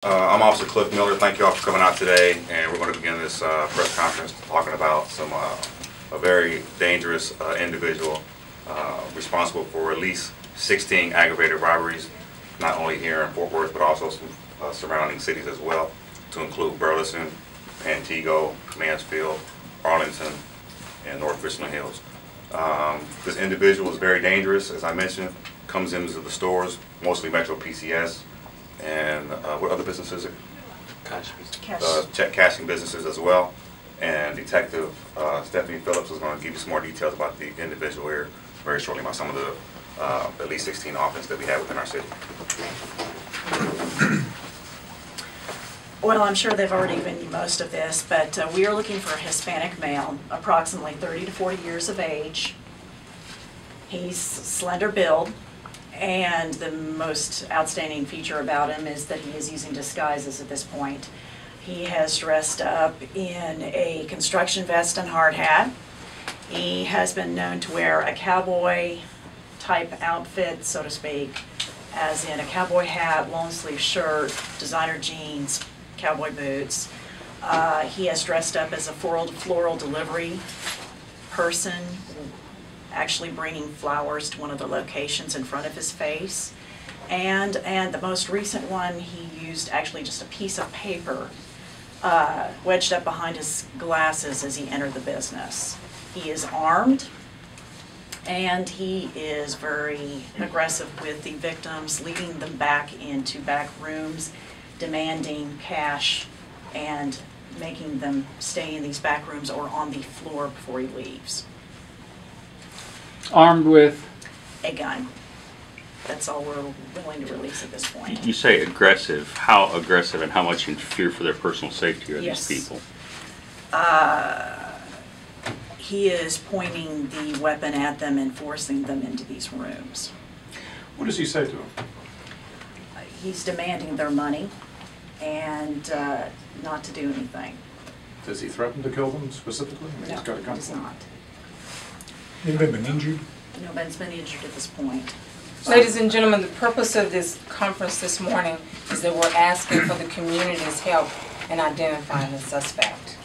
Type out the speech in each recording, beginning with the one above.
I'm Officer Cliff Miller. Thank you all for coming out today, and we're going to begin this press conference talking about a very dangerous individual responsible for at least 16 aggravated robberies, not only here in Fort Worth but also some surrounding cities as well, to include Burleson, Pantego, Mansfield, Arlington, and North Richland Hills. This individual is very dangerous, as I mentioned, comes into the stores, mostly Metro PCS, and what other businesses? Check cashing businesses as well. And Detective Stephanie Phillips is going to give you some more details about the individual here very shortly, about some of the at least 16 offenses that we have within our city. Well, I'm sure they've already given you most of this, but we are looking for a Hispanic male, approximately 30 to 40 years of age. He's slender build, and the most outstanding feature about him is that he is using disguises at this point. He has dressed up in a construction vest and hard hat. He has been known to wear a cowboy type outfit, so to speak, as in a cowboy hat, long sleeve shirt, designer jeans, cowboy boots. He has dressed up as a floral delivery person, actually bringing flowers to one of the locations in front of his face. And the most recent one, he used actually just a piece of paper wedged up behind his glasses as he entered the business. He is armed, and he is very aggressive with the victims, leading them back into back rooms, demanding cash and making them stay in these back rooms or on the floor before he leaves. Armed with? A gun. That's all we're willing to release at this point. You say aggressive. How aggressive and how much in fear for their personal safety are these people? He is pointing the weapon at them and forcing them into these rooms. What does he say to them? He's demanding their money and not to do anything. Does he threaten to kill them specifically? I mean, No, he's got a he gun. does not. Anybody been injured? Nobody's been injured at this point. Ladies and gentlemen, the purpose of this conference this morning is that we're asking for the community's help in identifying the suspect.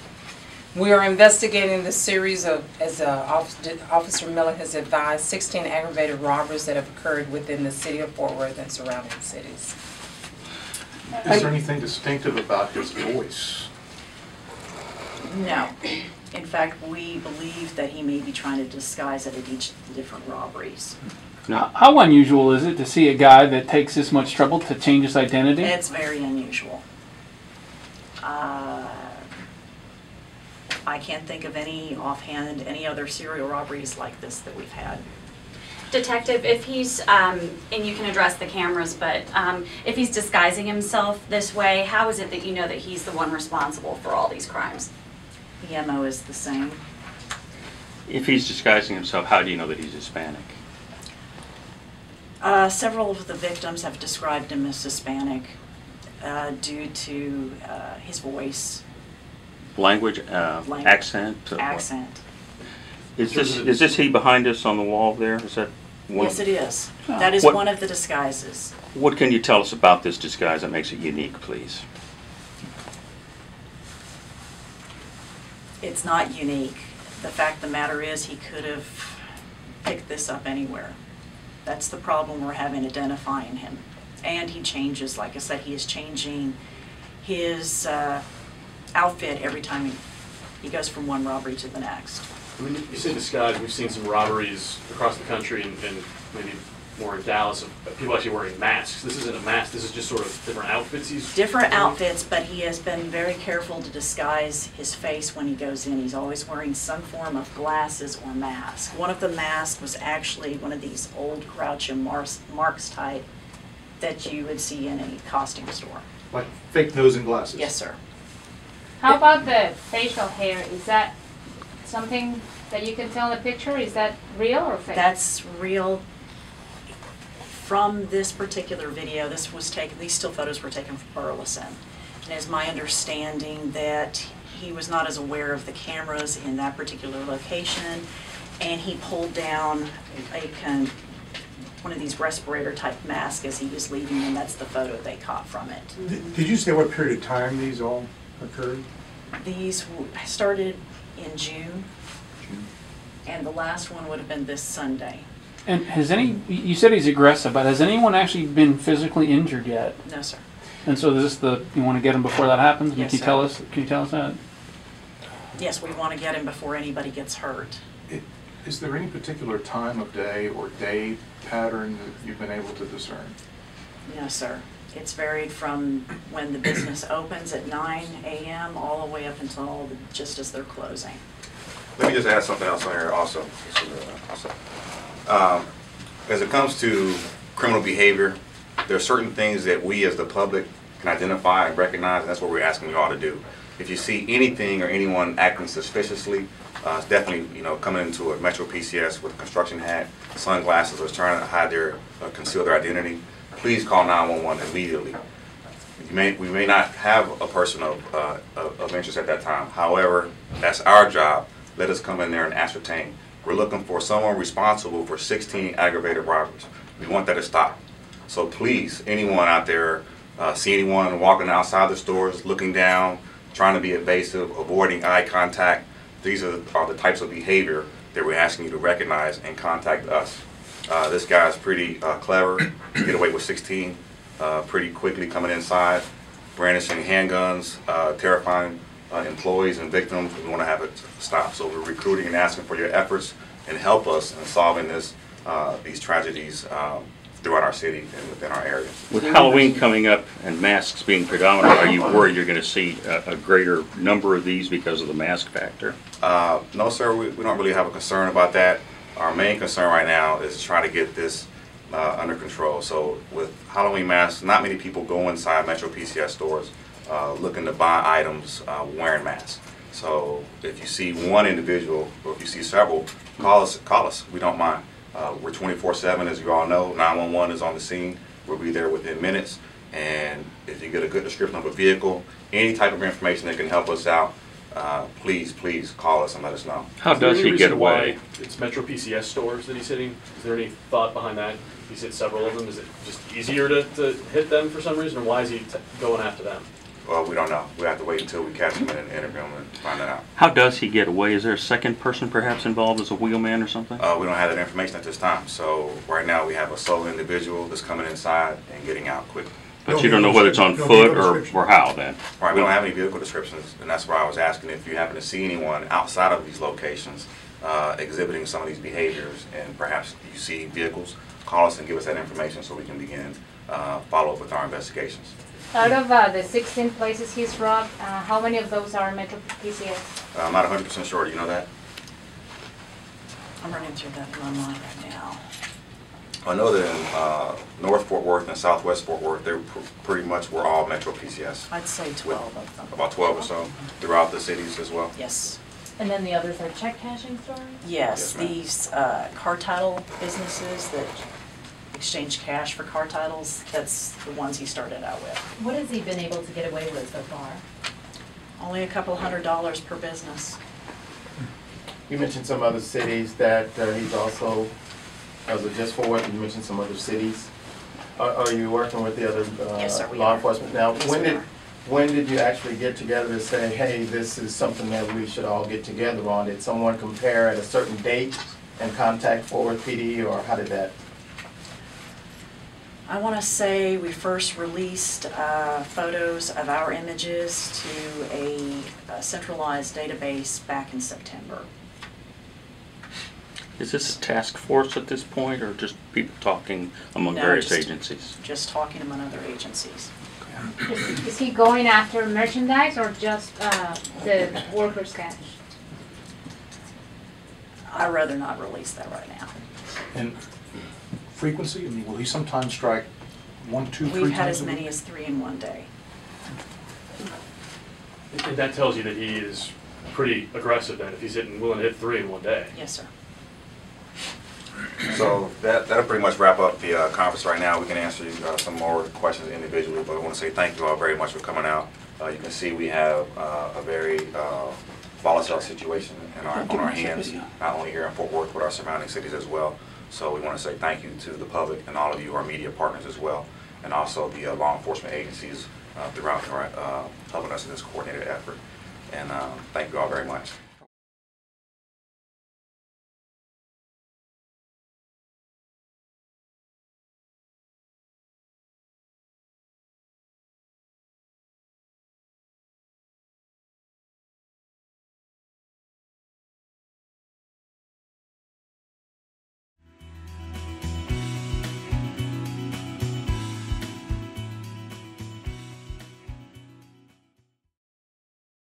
We are investigating the series of, as Officer Miller has advised, 16 aggravated robberies that have occurred within the city of Fort Worth and surrounding cities. Is there anything distinctive about his voice? No. In fact, we believe that he may be trying to disguise it at each of the different robberies. Now, how unusual is it to see a guy that takes this much trouble to change his identity? It's very unusual. I can't think of any offhand, any other serial robberies like this that we've had. Detective, if he's, and you can address the cameras, but if he's disguising himself this way, how is it that you know that he's the one responsible for all these crimes? The MO is the same. If he's disguising himself, how do you know that he's Hispanic? Several of the victims have described him as Hispanic due to his voice. Language, accent? Accent. Is this he behind us on the wall there? Is that one? Yes, it is. That is one of the disguises. What can you tell us about this disguise that makes it unique, please? It's not unique. The fact of the matter is he could have picked this up anywhere. That's the problem we're having identifying him. And he changes, like I said, he is changing his outfit every time he goes from one robbery to the next. I mean, you say disguise, we've seen some robberies across the country and maybe more in Dallas of people actually wearing masks. This isn't a mask, this is just sort of different outfits he's different wearing. Outfits, but he has been very careful to disguise his face when he goes in. He's always wearing some form of glasses or mask. One of the masks was actually one of these old Groucho Marx type that you would see in a costume store. Like fake nose and glasses? Yes, sir. How about the facial hair? Is that something that you can tell in the picture? Is that real or fake? That's real. From this particular video, this was taken, these still photos were taken from Burleson. And it's my understanding that he was not as aware of the cameras in that particular location, and he pulled down one of these respirator-type masks as he was leaving, and that's the photo they caught from it. Did you say what period of time these all occurred? These started in June, and the last one would have been this Sunday. And you said he's aggressive, but has anyone actually been physically injured yet? No, sir. And so is this you want to get him before that happens? Yes, Can you tell us that? Yes, we want to get him before anybody gets hurt. Is there any particular time of day or day pattern that you've been able to discern? No, sir. It's varied from when the business opens at 9 a.m. all the way up until just as they're closing. Let me just add something else on here also. As it comes to criminal behavior, there are certain things that we as the public can identify and recognize, and that's what we're asking you all to do. If you see anything or anyone acting suspiciously, it's definitely, coming into a Metro PCS with a construction hat, sunglasses, or trying to hide conceal their identity, please call 911 immediately. We may not have a person of interest at that time. However, that's our job. Let us come in there and ascertain. We're looking for someone responsible for 16 aggravated robberies. We want that to stop. So please, anyone out there, see anyone walking outside the stores, looking down, trying to be evasive, avoiding eye contact, these are the types of behavior that we're asking you to recognize and contact us. This guy is pretty clever. Get away with 16 pretty quickly coming inside, brandishing handguns, terrifying employees and victims. We want to have it stop. So we're recruiting and asking for your efforts and help us in solving these tragedies throughout our city and within our area. With Halloween coming up and masks being predominant, are you worried you're going to see a greater number of these because of the mask factor? No, sir. We don't really have a concern about that. Our main concern right now is to try to get this under control. So with Halloween masks, not many people go inside Metro PCS stores looking to buy items wearing masks. So if you see one individual or if you see several, call us. We don't mind. We're 24/7, as you all know. 911 is on the scene. We'll be there within minutes. And if you get a good description of a vehicle, any type of information that can help us out, please call us and let us know. How does he get away? It's Metro PCS stores that he's hitting. Is there any thought behind that? He's hit several of them. Is it just easier to hit them for some reason, or why is he going after them? Well, we don't know. We have to wait until we catch him in an interview and find that out. How does he get away? Is there a second person perhaps involved as a wheelman or something? We don't have that information at this time. So right now we have a solo individual that's coming inside and getting out quickly. But you don't know whether it's on foot or how then? Right, we don't have any vehicle descriptions, and that's why I was asking if you happen to see anyone outside of these locations exhibiting some of these behaviors, and perhaps you see vehicles, call us and give us that information so we can begin follow up with our investigations. Out of the 16 places he's robbed, how many of those are Metro PCS? I'm not 100% sure. Do you know that? I'm running through that in my mind right now. I know that in North Fort Worth and Southwest Fort Worth, they pretty much were all Metro PCS. I'd say 12 of them. About 12 or so throughout the cities as well. Yes. And then the others are check cashing stores? Yes, Yes, ma'am. these car title businesses that exchange cash for car titles, that's the ones he started out with. What has he been able to get away with so far? Only a couple $100 per business. You mentioned some other cities that he's also, was it just Fort Worth? You mentioned some other cities. Are you working with the other Yes, sir, we law are. enforcement now? Yes, we are. When did you actually get together to say, hey, this is something that we should all get together on? Did someone compare at a certain date and contact Fort Worth PD, or how did that? I want to say we first released photos of our images to a centralized database back in September. Is this a task force at this point, or just people talking among No, various just- agencies? Just talking among other agencies. Is he going after merchandise or just the workers' cash? I'd rather not release that right now. And frequency, I mean, will he sometimes strike 1, 2, 3 times? We've had as a week? many as 3 in one day. And that tells you that he is pretty aggressive then, if he's willing to hit 3 in one day. Yes, sir. So that'll pretty much wrap up the conference right now. We can answer some more questions individually, but I want to say thank you all very much for coming out. You can see we have a very volatile situation on our hands, not only here in Fort Worth, but our surrounding cities as well. So we want to say thank you to the public and all of you, our media partners as well, and also the law enforcement agencies throughout helping us in this coordinated effort. And thank you all very much.